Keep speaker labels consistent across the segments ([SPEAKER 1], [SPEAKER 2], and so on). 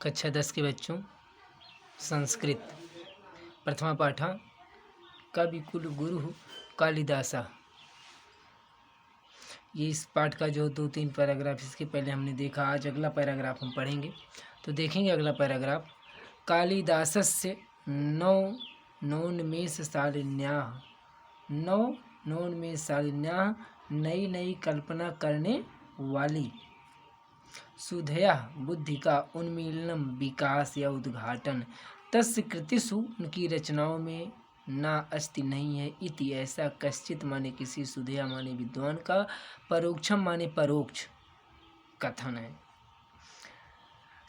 [SPEAKER 1] कक्षा 10 के बच्चों, संस्कृत प्रथमा पाठ कविकुल गुरु कालिदासा। ये इस पाठ का जो 2-3 पैराग्राफ इसके पहले हमने देखा। आज अगला पैराग्राफ हम पढ़ेंगे। तो देखेंगे अगला पैराग्राफ। कालिदासस्य नवोन्मेषशालिन्याः नई नई कल्पना करने वाली सुधया बुद्धि का उन्मीलनम, विकास या उद्घाटन तस्य कृतिषु, उनकी रचनाओं में ना अस्ति नहीं है। इति ऐसा कश्चित माने किसी, सुधया माने विद्वान का, परोक्षम माने परोक्ष कथन है।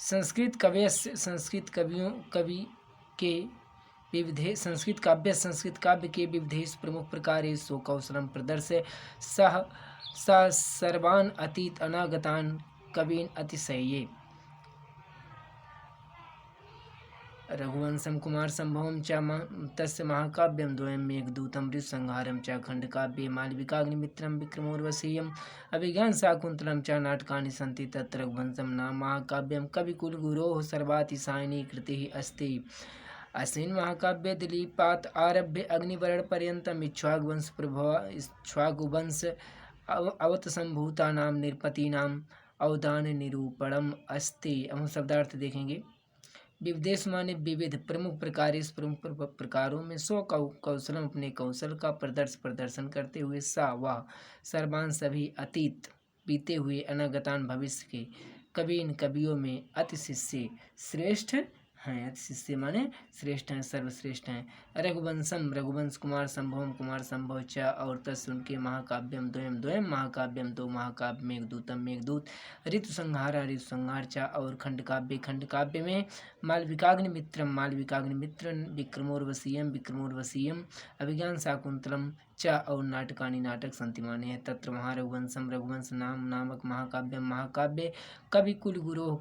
[SPEAKER 1] संस्कृत काव्य के विविधेषु प्रमुख प्रकारेषु कौशलम प्रदर्श्य सह सर्वान् अतीत अनागतान् कवीन् अतिशय्ये। रघुवंशं कुमारसंभवं च तस्य महाकाव्यं द्वयं, मेघदूतं ऋतुसंहारं च खण्डकाव्ये मालविकाग्निमित्रं विक्रमोर्वशीयम् अभिज्ञानशाकुन्तलं च नाटकानि सन्ति। तत्र रघुवंशं नाम महाकाव्यं कविकुलगुरोः सर्वातिशायिनी कृतिः अस्ति। अस्मिन् महाकाव्ये दिलीपात् आरभ्य अग्निवर्णपर्यन्तम् इक्ष्वाकुवंश अवतसंभूतानां नृपतीनां अवदान निरूपणम अस्ति। अब हम शब्दार्थ देखेंगे। विविधेषु माने विविध, प्रमुख प्रकारों में स्व कौशलम अपने कौशल का प्रदर्शन करते हुए, सा वह, सर्वान सभी, अतीत बीते हुए, अनागतान भविष्य के, कवीन कवियों में, अतिशिष्य श्रेष्ठ हैं। अतिशिष्य माने श्रेष्ठ हैं, सर्वश्रेष्ठ हैं। रघुवंश कुमार संभव च और तस्य उनके, महाकाव्यम द्वयम महाकाव्यम दो महाकाव्य, मेघदूत ऋतुसंहार च और खंडकाव्य में मालविकाग्निमित्रम विक्रमोर्वशीयम अभिज्ञान शाकुंतलम च और नाटकानि नाटक संति माने हैं। तत्र वहाँ रघुवंश नामक महाकाव्य कविकुलगुरु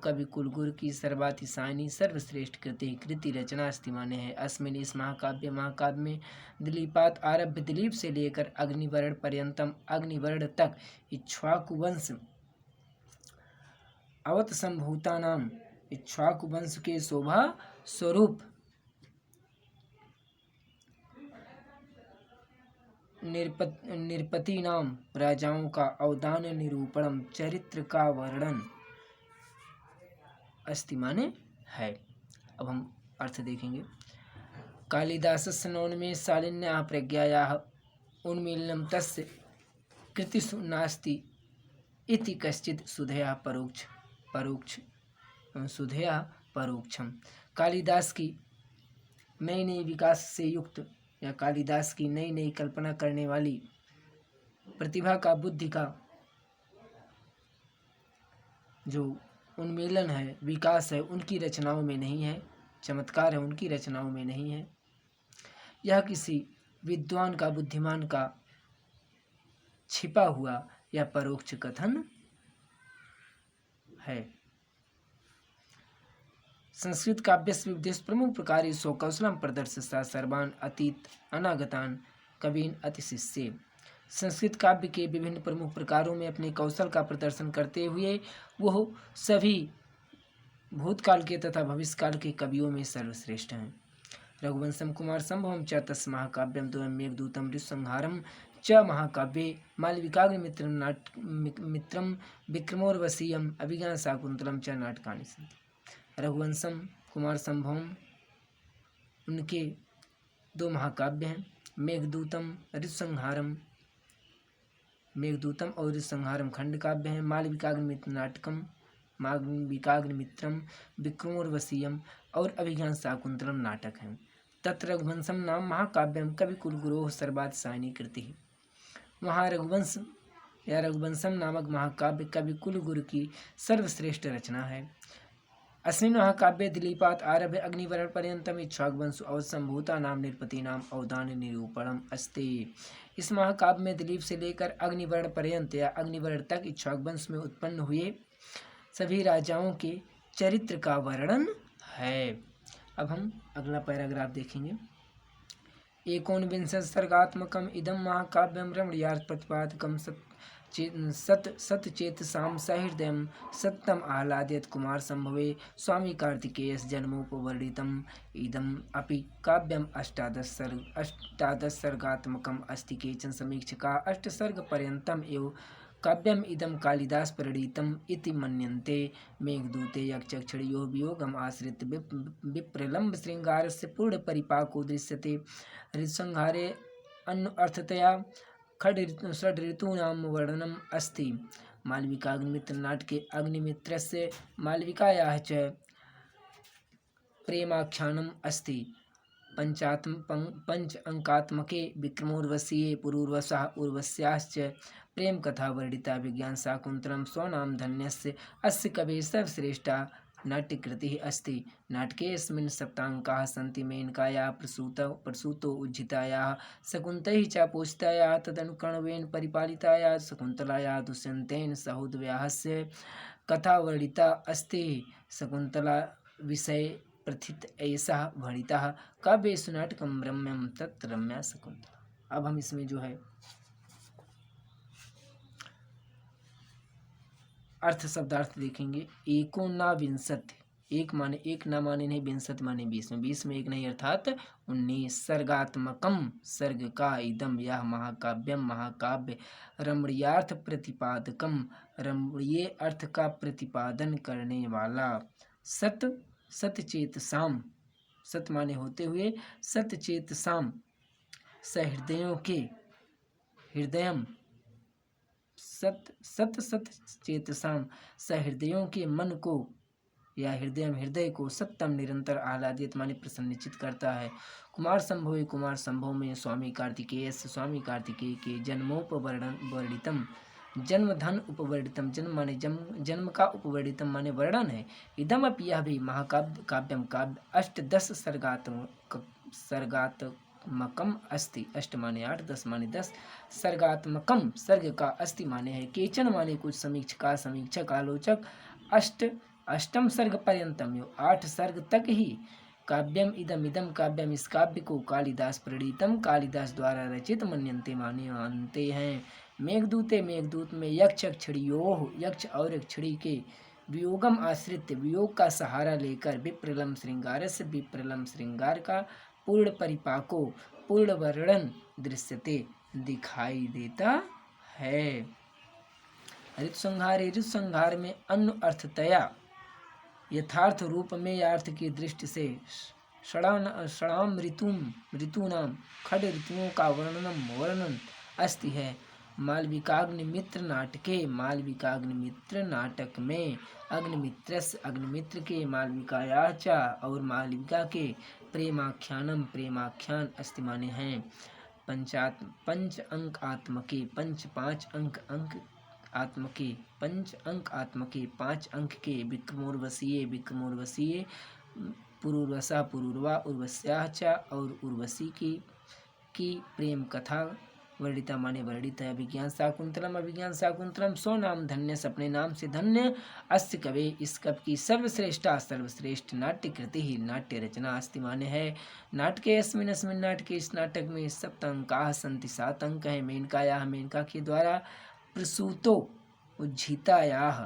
[SPEAKER 1] की सर्वातिशायिनी सर्वश्रेष्ठ कृति रचना अस्ति माने है। अस्मिन् इस महाकाव्य में दिलीपात आरभ्य, दिलीप से लेकर अग्निवर्ण पर्यंतम, अग्निवर्ण तक, इक्ष्वाकुवंश अवतसंभूतानाम, इक्ष्वाकुवंश के शोभा स्वरूप नृपति नाम राजाओं का अवदान निरूपणम, चरित्र का वर्णन अस्ति माने है। अब हम अर्थ देखेंगे। कालिदासस्य नवोन्मेषशालिन्याः प्रज्ञायाः उन्मीलनं तस्य कृतिषु नास्ति इति कश्चित् सुधया परोक्षम। कालिदास की नई विकास से युक्त या कालिदास की नई कल्पना करने वाली प्रतिभा का, बुद्धि का जो उन्मीलन है, विकास है, उनकी रचनाओं में नहीं है। चमत्कार है, उनकी रचनाओं में नहीं है। यह किसी विद्वान का, बुद्धिमान का छिपा हुआ या परोक्ष कथन है। संस्कृत काव्यस्य विविधेषु प्रमुख प्रकारेषु कौशलम प्रदर्श्य सर्वान् अतीत अनागतान् कवीन् अतिशिष्ये। संस्कृत काव्य के विभिन्न प्रमुख प्रकारों में अपने कौशल का प्रदर्शन करते हुए वह सभी भूतकाल के तथा भविष्यकाल के कवियों में सर्वश्रेष्ठ हैं। रघुवंशम कुमार संभवम च तस्य महाकाव्यम द्वयं, मेघदूतं ऋतुसंहारं च महाकाव्ये मालविकाग्निमित्रं विक्रमोर्वशीयम् अभिज्ञानशाकुन्तलं च नाटकानि सन्ति। रघुवंशम कुमार संभवम, उनके 2 महाकाव्य हैं, मेघदूतम और ऋतुसंहारम खंड काव्य हैं, मालविकाग्निमित्रम विक्रमोर्वशीयम और अभिज्ञान शाकुंतलम नाटक हैं। तत्र रघुवंशम नाम महाकाव्यम कविकुलगुरोः सर्वातिशायिनी कृति। वहाँ रघुवंशम नामक महाकाव्य कविकुलगुरु की सर्वश्रेष्ठ रचना है। अस्मिन् महाकाव्ये दिलीपात् आरभ्य अग्निवर्ण पर्यंतम इक्ष्वाकुवंश अवतसंभूतानां नृपतीनां अवदान निरूपणम अस्ति। इस महाकाव्य में दिलीप से लेकर अग्निवर्ण पर्यंत या अग्निवर्ण तक इक्ष्वाकुवंश में उत्पन्न हुए सभी राजाओं के चरित्र का वर्णन है। अब हम अगला पैराग्राफ देखेंगे। एकोनविंशति सर्गात्मकम इदं महाकाव्यम रमणीयार्थ प्रतिपादकम सतचेतसां सहृदयं सत्तम आह्लादयत् कुमार संभवे स्वामी कार्तिकेयस जन्मोपवर्णितम् इदम् अपि काव्यम् अष्टादश सर्गात्मकम् अस्ति। केचन समीक्षकाः 8 सर्गपर्यन्तम् एव काव्यम् इदं कालिदास प्रणीतम् इति मन्यन्ते। मेघदूते यक्षक्षिणयोः वियोगम् आश्रित्य विप्रलम्ब श्रृंगारस्य पूर्णपरिपाको दृश्यते। ऋतुसंहारे अन्वर्थतया षड्ऋतूनां वर्णनम् अस्ति। मालविकाग्निमित्र नाटके अग्निमित्रस्य मालविकायाः च प्रेमाख्यानम् अस्ति। पंच अंकात्मके विक्रमोर्वशीये पुरूर्वशः उर्वश्याश्च प्रेमकथा वर्णिता। विज्ञानशाकुन्तलं स्वनामधन्यस्य अस्य कवेः सर्वश्रेष्ठा नाट्यकृतिः अस्ति। नाटकेऽस्मिन् सप्ताङ्काः सन्ति। मेनकायाः प्रसूतो उज्झितायाः शकुन्तैः च पोषितायाः तदनु कण्वेन परिपालितायाः शकुन्तलायाः दुष्यन्तेन सहोदव्याहस्य कथा वर्णिता अस्ति। शकुन्तला विषये प्रथित ऐसा वर्णितः काव्येषु नाटकं रम्यं तत् रम्या शकुन्तला। अब हम इसमें जो है अर्थ शब्दार्थ देखेंगे। एकोनविंशति, एक माने एक, ना माने नहीं, विंशति माने 20 में, 20 में एक नहीं अर्थात 19। सर्गात्मकम, सर्ग का, इदम यह महाकाव्यम महाकाव्य, रमणीयार्थ प्रतिपादकम, रमणीय अर्थ का प्रतिपादन करने वाला। सतचेतसाम, सत माने होते हुए, सतचेतसाम सहृदयों के, हृदयम सतचेतसाम सहृदयों के मन को या हृदय को सत्तम निरंतर आह्लादित माने प्रसन्नचित करता है। कुमार संभव, कुमार संभव में स्वामी कार्तिकेय के जन्मोपवर्णितम, जन्म धन उपवर्णितम, जन्म माने जन्म का उपवर्णितम माने वर्णन है। इदम अपि यह भी महाकाव्य काव्यम काव्य 8-10 सर्गात्मकम अस्ति। 8 माने 8, 10 माने 10, सर्गात्मकम सर्ग का, अस्ति माने है। केचन माने कुछ समीक्षक आलोचक अष्टम सर्ग पर्यंतम 8 सर्ग तक ही काव्यम इदम काव्यम इस काव्य को कालिदास प्रणीतम कालिदास द्वारा रचित मन्यन्ते मानते हैं। मेघदूत में यक्ष और यक्षिणी के वियोगम आश्रित वियोग का सहारा लेकर विप्रलम श्रृंगार का पूर्ण परिपाको पूर्ण वर्णन दृश्यते दिखाई देता है। ऋतुसंहार में अन्य अर्थतया यथार्थ रूप में या अर्थ की दृष्टि से षडाम ऋतूनाम खड ऋतुओं का वर्णन अस्ति है। मालविकाग्निमित्र नाटक में अग्निमित्र के मालविकाया च और मालविका के प्रेमाख्यान अस्ति माने हैं। पांच अंक आत्मके 5 अंक के विक्रमोर्वशीय पुरूर्वा उर्वश्या च और उर्वशी की प्रेम कथा वर्णिता माने वर्णित है। अभिज्ञान शाकुंतलम स्वनाम धन्य, अपने नाम से धन्य, अस्य कवे इस कवि की सर्वश्रेष्ठ नाट्य कृति ही नाट्य रचना अस्ति माने है। नाटके अस्मिन् नाटके इस नाटक में सप्तांकाः सन्ति 7 अंक है। मेनका के द्वारा प्रसूतो उज्झितायाः,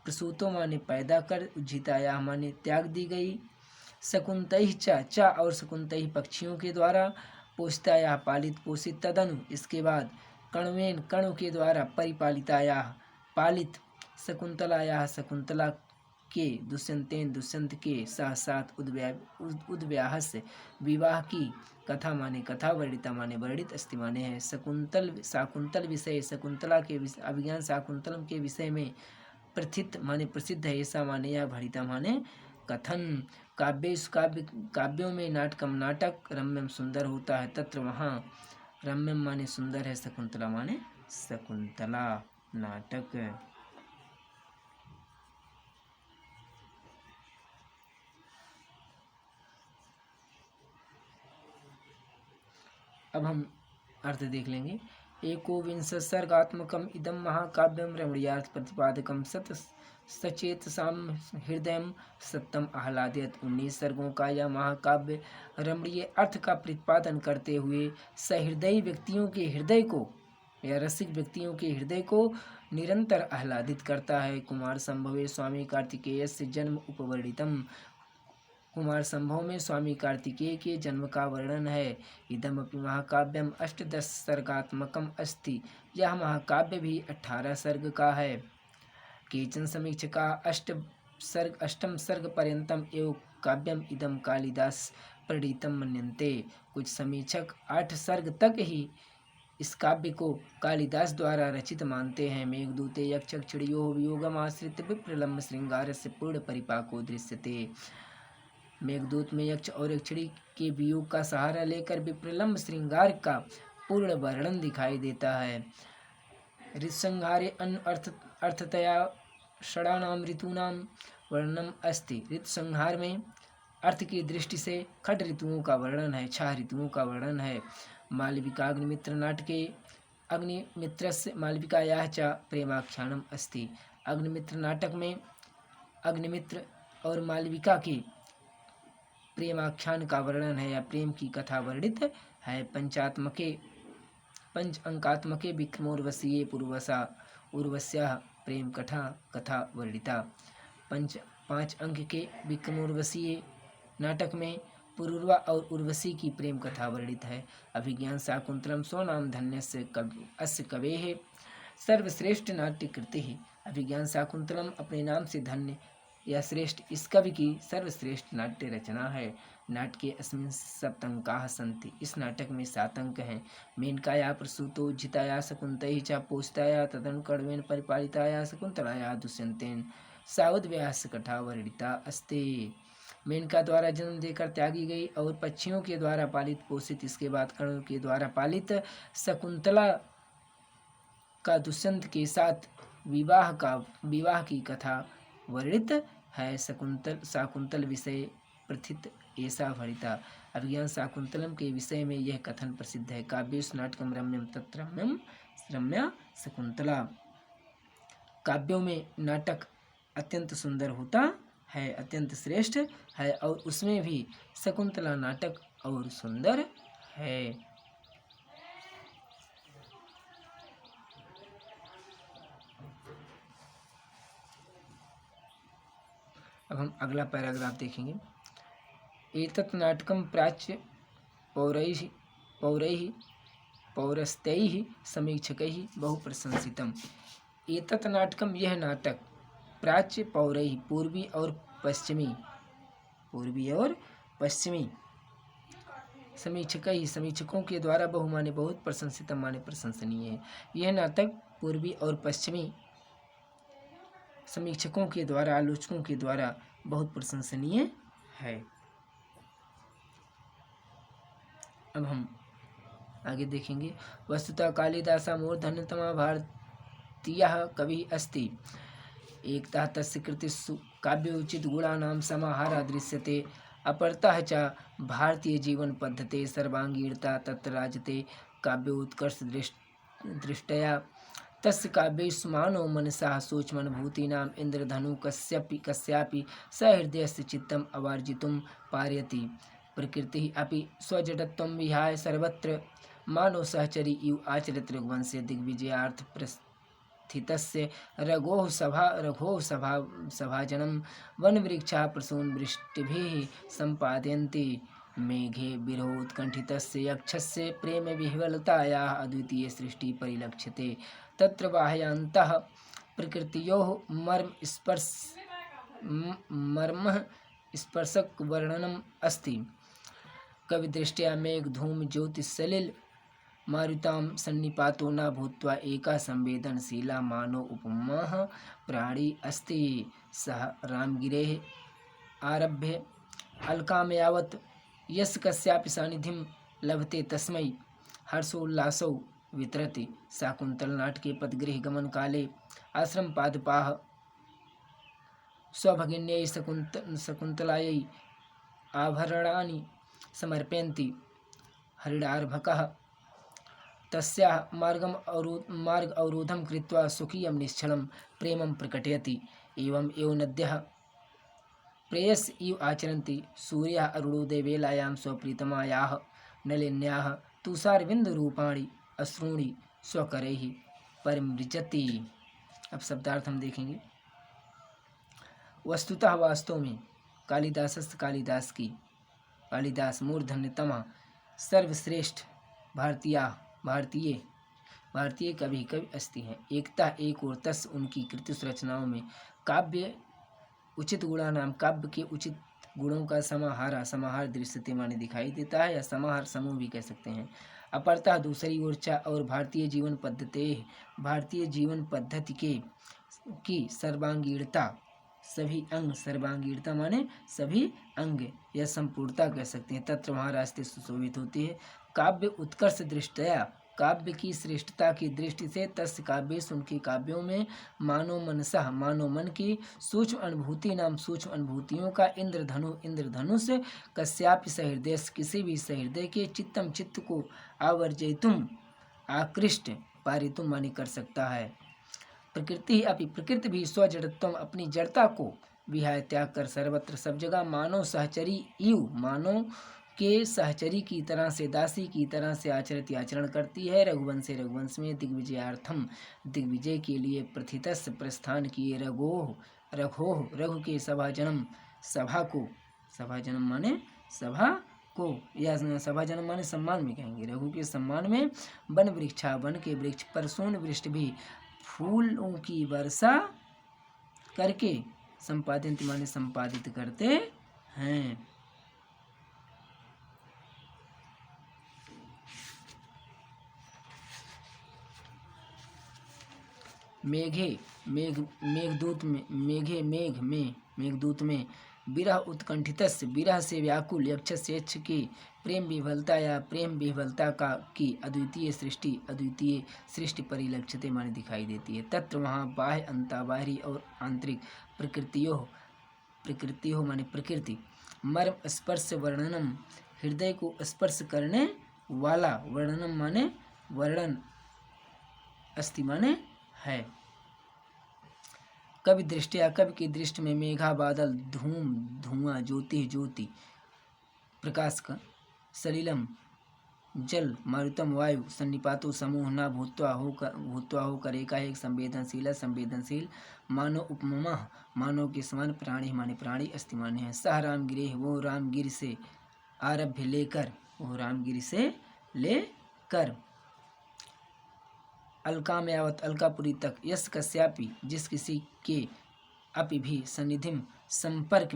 [SPEAKER 1] प्रसूतो माने पैदा कर, उज्झितायाः माने त्याग दी गई, शकुन्तैः च और शकुन्तैः पक्षियों के द्वारा, पोषितायाः पालित पोषित, तदनु इसके बाद कणों के द्वारा, परिपालितायाः पालित, शकुन्तला के दुष्यंत के साथ उद्व्याहस्य विवाह की कथा माने कथा, वर्णिता माने वर्णित, अस्ति माने है। शाकुंतल विषय, शकुंतला के अभिज्ञान शाकुंतलम के विषय में प्रथित माने प्रसिद्ध है, ऐसा माने या भणिता माने कथन। काव्यों में नाटक रम्यम सुंदर होता है, तत्र वहाँ रम्यम माने सुंदर है, शकुंतला माने शकुंतला नाटक। अब हम अर्थ देख लेंगे। एकोविंश सर्गात्मकम इदम महाकाव्यम रमणीयार्थ प्रतिपादकम सचेतसाम हृदयम सत्तम आह्लादयत। 19 सर्गों का यह महाकाव्य रमणीय अर्थ का प्रतिपादन करते हुए सहृदयी व्यक्तियों के हृदय को यह रसिक व्यक्तियों के हृदय को निरंतर आह्लादित करता है। कुमार संभवे स्वामी कार्तिकेयस्य जन्म उपवर्णितम। कुमार संभव में स्वामी कार्तिकेय के जन्म का वर्णन है। इदमपि महाकाव्यम 18 सर्गात्मकम अस्ति। यह महाकाव्य भी 18 सर्ग का है। केचन समीक्षका अष्टम सर्ग पर्यंतम एवं काव्यम इदम कालिदास प्रणीतम मन्यन्ते। कुछ समीक्षक 8 सर्ग तक ही इस काव्य को कालिदास द्वारा रचित मानते हैं। मेघदूते यक्षक्षिणयोः वियोगम आश्रित विप्रलम्ब श्रृंगार से पूर्ण परिपाको दृश्यते। मेघदूत में यक्ष और यक्षिणी के वियोग का सहारा लेकर विप्रलम्ब श्रृंगार का पूर्ण वर्णन दिखाई देता है। ऋतुसंहारे अर्थतया षडानाम ऋतूनाम वर्णनम अस्ति। ऋतुसंहार में अर्थ की दृष्टि से खड ऋतुओं का वर्णन है, 6 ऋतुओं का वर्णन है। मालविकाग्निमित्र नाटके अग्निमित्रस्य मालविकायाः च प्रेमाख्यानम अस्ति। अग्निमित्र नाटक में अग्निमित्र और मालविका के प्रेमाख्यान का वर्णन है या प्रेम की कथा वर्णित है। पंच अंकात्मके विक्रमोर्वशीये पूर्वसा उर्वश्याः प्रेम कथा वर्णिता। 5 अंक के विक्रमोर्वशीय नाटक में पुरुरवा और उर्वशी की प्रेम कथा वर्णित है। अभिज्ञान शाकुंतलम स्वनाम धन्यस्य अस्य कवेः सर्वश्रेष्ठ नाट्य कृति। अभिज्ञान शाकुंतलम अपने नाम से धन्य या श्रेष्ठ इस कवि की सर्वश्रेष्ठ नाट्य रचना है। नाटके अस्मिन् सप्तंकाः सन्ति। इस नाटक में 7 अंक हैं। मेनकाया प्रसूतो जिताया शकुन्तैः च पोषिताया तदनुकर्मेण परिपालिताया शकुन्तलाया दुष्यन्तेन साउदव्यास कथा वर्णिता अस्ति। मेनका द्वारा जन्म देकर त्यागी गई और पक्षियों के द्वारा पालित पोषित, इसके बाद कर्णों के द्वारा पालित शकुंतला का दुष्यंत के साथ विवाह की कथा वर्णित है। शाकुंतल विषय प्रथित ऐसा भरिता। अभिज्ञान शाकुंतलम के विषय में यह कथन प्रसिद्ध है। काव्येषु नाटकम रम्यम तत्र रम्यम रम्या शकुंतला। काव्यों में नाटक अत्यंत सुंदर होता है, अत्यंत श्रेष्ठ है और उसमें भी शकुंतला नाटक और सुंदर है। अब हम अगला पैराग्राफ देखेंगे। एतत् नाटकम प्राच्य पौरस्तैः समीक्षकैः बहुप्रशंसितम्। एतत् नाटकम यह नाटक प्राच्य पौरैः पूर्वी और पश्चिमी समीक्षकों के द्वारा बहुमाने बहुत प्रशंसित माने प्रशंसनीय है। यह नाटक पूर्वी और पश्चिमी समीक्षकों के द्वारा आलोचकों के द्वारा बहुत प्रशंसनीय है। अब हम आगे देखेंगे। वस्तुतः कालिदास मूर्धन्यतमा भारतीयः कवि अस्ति। एकतः तस्य कृतिषु काव्योचित गुणानां समाहारः दृश्यते, अपरतः च भारतीय जीवन पद्धते सर्वांगीणता तत्र राजते काव्योत्कर्ष दृष्टया। तस्य काव्येषु मानव मनसः सूक्ष्मानुभूतीनाम् इंद्रधनु कस्यापि सहृदयस्य चित्तम् अवार्जितुं पारयति। प्रकृतिः अपि स्वजडत्वं विहाय सर्वत्र मानव सहचरी इव आचरित। रघुवंशे दिग्विजयार्थ प्रस्थितस्य रघोः सभाजनं वनवृक्षाः प्रसून वृष्टिभिः सम्पादयन्ति। मेघे विरहोत्कण्ठितस्य यक्षस्य प्रेम विह्वलतायाः अद्वितीय सृष्टि परिलक्ष्यते। तत्र बाह्यान्तः प्रकृत्योः मर्म स्पर्शक वर्णनम् अस्ति। कविदृष्ट्या मेघधूम ज्योतिसलिल मारुतां सन्निपातो न भूत्वा एका संवेदनशीला मानो उपमः प्राणी अस्ति। सः रामगिरेः आरभ्य अलकाम यावत् यस् कस्यापि सानिध्यं लभते तस्मै हर्षोल्लासौ वितरति। शाकुंतल नाटके पदगृह गमन काले आश्रम पादपाः स्वभगिन्यै शकुन्तलायै आभरणानि समर्पयन्ति। हरिणार्भकः तस्याः मार्ग अवरोधं कृत्वा स्वकीयं निश्चलं प्रेमं प्रकटयति। एवं नद्यः प्रेयस इव आचरन्ति। सूर्यः अरुणोदयवेलायां स्वप्रीतमायाः नलिन्याः तुषारविन्दरूपाणि अश्रूणि स्वकरैः परिमृजति। अब शब्दार्थ हम देखेंगे। वस्तुतः वास्तव में कालिदास की कालिदास मूर्धन्यतमा सर्वश्रेष्ठ भारतीय कवि अस्ति हैं। एकता एक और तस उनकी कृतिस रचनाओं में काव्य उचित गुणा नाम काव्य के उचित गुणों का समाहार दृश्यते माने दिखाई देता है, या समाहार समूह भी कह सकते हैं। अपर्तः दूसरी ओर और भारतीय जीवन पद्धति की सर्वांगीणता सभी अंग, सर्वांगीणता माने सभी अंग या संपूर्णता कह सकते हैं। तत्र वहाँ रास्ते सुशोभित होती है। काव्य उत्कर्ष दृष्टया काव्य की श्रेष्ठता की दृष्टि से तस् काव्य उनके काव्यों में मानो मन की सूक्ष्म अनुभूति नाम सूक्ष्म अनुभूतियों का इंद्रधनुष कस्यापि सहृदय किसी भी सहृदय के चित्त को आवर्जयितुम आकृष्ट पारितुम माने कर सकता है। प्रकृति भी स्वजड़त्व अपनी जड़ता को विहाय त्याग कर सर्वत्र सब जगह मानव के सहचरी की तरह से दासी की तरह से आचरण करती है। रघुवंश में दिग्विजय के लिए प्रथितस प्रस्थान किए रघु के सभा जन्म माने सभा को, या सभा जन्म माने सम्मान में कहेंगे। रघु के सम्मान में वन के वृक्ष पर सोन वृष्टि भी फूलों की वर्षा करके संपादित करते हैं। मेघदूत में विरह उत्कंठितस्य विरह से व्याकुल यक्ष की प्रेम विह्वलता की अद्वितीय सृष्टि परिलक्षिते माने दिखाई देती है। तत्र वहाँ बाह्य अंतर्बाह्य और आंतरिक प्रकृतियों माने प्रकृति मर्म स्पर्श वर्णनम हृदय को स्पर्श करने वाला वर्णनम माने वर्णन अस्ति माने है। कवि की दृष्टि में मेघा बादल धुआं ज्योति प्रकाश का सलिलम जल मारुतम वायु सन्निपातो समूह न भूत्वा होकर एकाएक संवेदनशील मानो उपमा मानो के समान प्राणी माने प्राणी अस्ति माने है। सह रामगिरे वो रामगिर से आरभ्य लेकर अलका में यावत अलकापुरी तक यस कस्यापि जिस किसी के अपि भी सन्निधिम संपर्क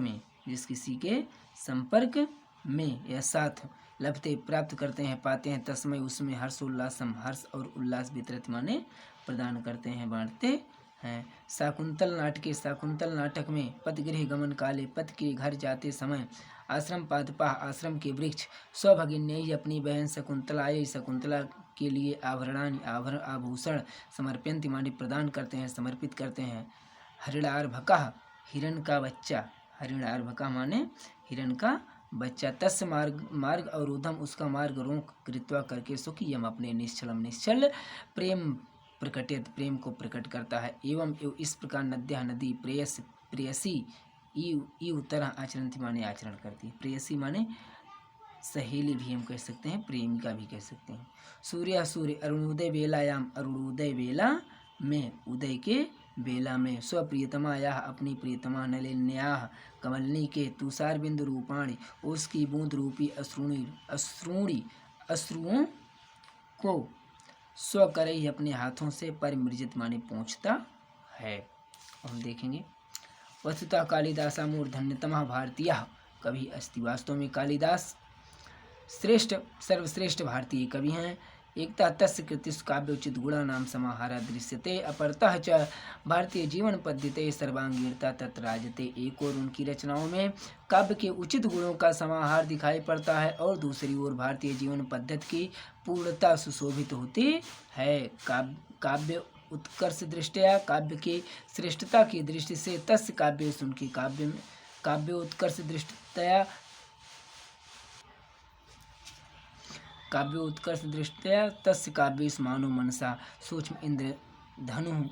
[SPEAKER 1] में या साथ लभते प्राप्त करते हैं पाते हैं तस्मय उसमें हर्ष और उल्लास वितरित माने प्रदान करते हैं बांटते हैं। शाकुंतल नाटक में पतगृह गमन काले पति के घर जाते समय आश्रम पादपाह आश्रम के वृक्ष स्वभगिन्यै अपनी बहन शकुंतला के लिए आभूषण समर्पयन्ति माने प्रदान करते हैं समर्पित करते हैं। हरिणार्भकः हिरण का बच्चा माने हिरण का बच्चा तस् मार्ग अवरोधम उसका मार्ग रोक कृत्वा करके सुखियम अपने निश्चल प्रेम को प्रकट करता है। एवं इस प्रकार नदी प्रेयसी इव तरह आचरण माने आचरण करती है। प्रेयसी माने सहेली भी हम कह सकते हैं, प्रेमिका भी कह सकते हैं। सूर्य अरुणोदय बेला में उदय के बेला में स्वप्रियतमायाः अपनी प्रियतमा नलिन्याः कमलिनी के तुषार बिंदु रूपाणी उसकी बूंद रूपी अश्रुओं को स्वकरैः अपने हाथों से परिमृजित माने पहुँचता है। हम देखेंगे वस्तुतः कालिदासा मूर्धन्यतमः भारतीयः कवि अस्ति। वास्तव में कालिदास सर्वश्रेष्ठ भारतीय कवि हैं। एकता तस्य कृतिषु काव्योचित गुणा नाम समाहारा दृश्यते अपरतः च भारतीय जीवन पद्धति सर्वांगीणता तत्र राजते। एक और उनकी रचनाओं में काव्य के उचित गुणों का समाहार दिखाई पड़ता है और दूसरी ओर भारतीय जीवन पद्धति की पूर्णता सुशोभित होती है। काव्य उत्कर्ष दृष्टया काव्य की श्रेष्ठता की दृष्टि से तस्य काव्य उनके काव्य उत्कर्ष दृष्टया तस्य काव्येषु मानो मनसा सूक्ष्म इंद्र धनु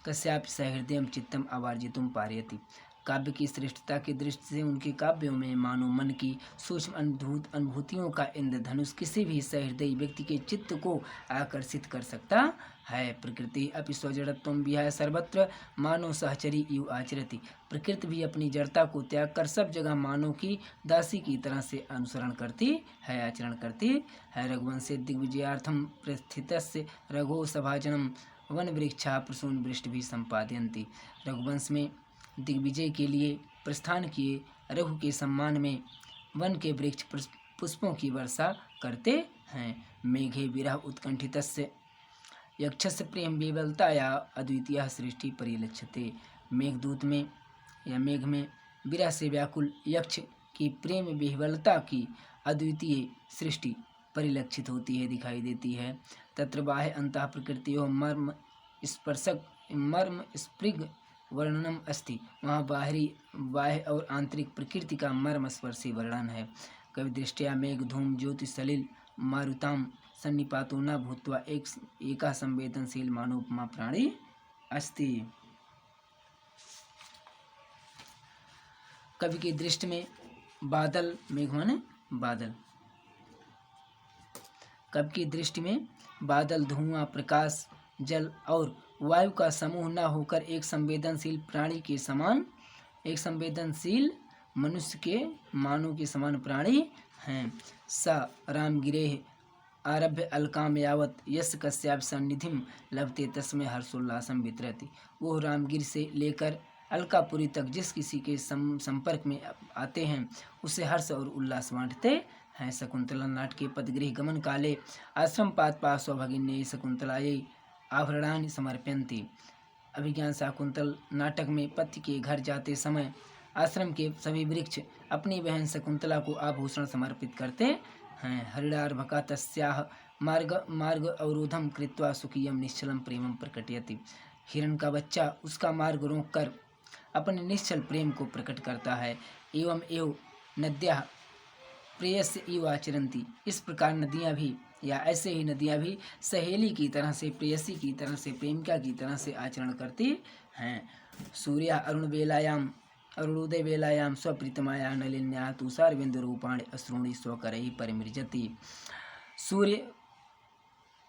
[SPEAKER 1] कस्यापि सहृदयं चित्तम आवर्जितुम पारयति। काव्य की श्रेष्ठता की दृष्टि से उनके काव्यों में मानव मन की सूक्ष्म अनुभूतियों का इंद्रधनुष किसी भी सहृदयी व्यक्ति के चित्त को आकर्षित कर सकता है। प्रकृति अपि स्वजड़त्वं विहाय सर्वत्र मानव सहचरी इव आचरति। प्रकृति भी अपनी जड़ता को त्याग कर सब जगह मानव की दासी की तरह से अनुसरण करती है, आचरण करती है। रघुवंशे दिग्विजयार्थम प्रस्थितस्य रघो सभाजनम वन वृक्षा प्रसून वृष्टि भी संपादयन्ति। रघुवंश में दिग्विजय के लिए प्रस्थान किए रघु के सम्मान में वन के वृक्ष पुष्पों की वर्षा करते हैं। मेघे विरह उत्कंठितस्य यक्षस्य प्रेम विवलताया अद्वितीय सृष्टि परिलक्ष्यते। मेघदूत में या मेघ में विरह से व्याकुल यक्ष की प्रेम विह्वलता की अद्वितीय सृष्टि परिलक्षित होती है, दिखाई देती है। तत्र बाह्य अंतः प्रकृतियों मर्म स्पृग वर्णनम अस्ति। वहाँ बाह्य और आंतरिक प्रकृति का मर्म स्पर्शी वर्णन है। कवि दृष्टिया मेघ धूम ज्योति सलिल मारुताम सन्निपातो न भूत्वा एका संवेदनशील मानोपमा प्राणी अस्ति। कवि की दृष्टि में बादल, मेघ माने बादल, कवि की दृष्टि में बादल, धुआं, प्रकाश, जल और वायु का समूह न होकर एक संवेदनशील प्राणी के समान, एक संवेदनशील मनुष्य के मानव के समान प्राणी हैं। स रामगिरेः आरभ्य अलकाम यावत यस कश्याप सन्निधिम लभते तस्में हर्षोल्लासम वितरति। वो रामगिर से लेकर अलकापुरी तक जिस किसी के संपर्क में आते हैं उसे हर्ष और उल्लास बांटते हैं। शकुंतला नाट के पदगृह गमन काले आश्रम पादपार्श्व भगिन्यै शकुंतलायै आभरणानि समर्पयन्ति। अभिज्ञान शाकुंतल नाटक में पति के घर जाते समय आश्रम के सभी वृक्ष अपनी बहन शकुंतला को आभूषण समर्पित करते हैं। हरिणार्भका तस्याः मार्ग अवरोधम कृत्वा सुखियम निश्चलम प्रेमम प्रकटयति। हिरण का बच्चा उसका मार्ग रोककर अपने निश्चल प्रेम को प्रकट करता है। एवं एव नद्याः प्रेयस्य इव आचरन्ति। इस प्रकार नदियाँ भी या ऐसे ही नदियाँ भी सहेली की तरह से, प्रेयसी की तरह से, प्रेमिका की तरह से आचरण करती हैं। सूर्य अरुणोदय वेलायां स्वप्रीतमाया नलिन्या तुषार बिंदु रूपाणि अश्रूणि स्वकरैः परिमृजति। सूर्य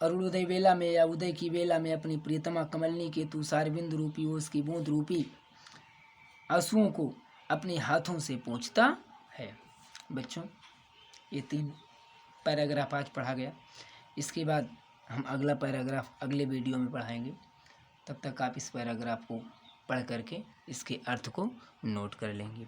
[SPEAKER 1] अरुणोदय वेला में या उदय की वेला में अपनी प्रियतमा कमलनी के तुषार बिंदु रूपी, उसकी बूंद रूपी आंसुओं को अपने हाथों से पोंछता है। बच्चों, ये 3 पैराग्राफ आज पढ़ा गया। इसके बाद हम अगला पैराग्राफ अगले वीडियो में पढ़ाएंगे। तब तक आप इस पैराग्राफ को पढ़ करके इसके अर्थ को नोट कर लेंगे।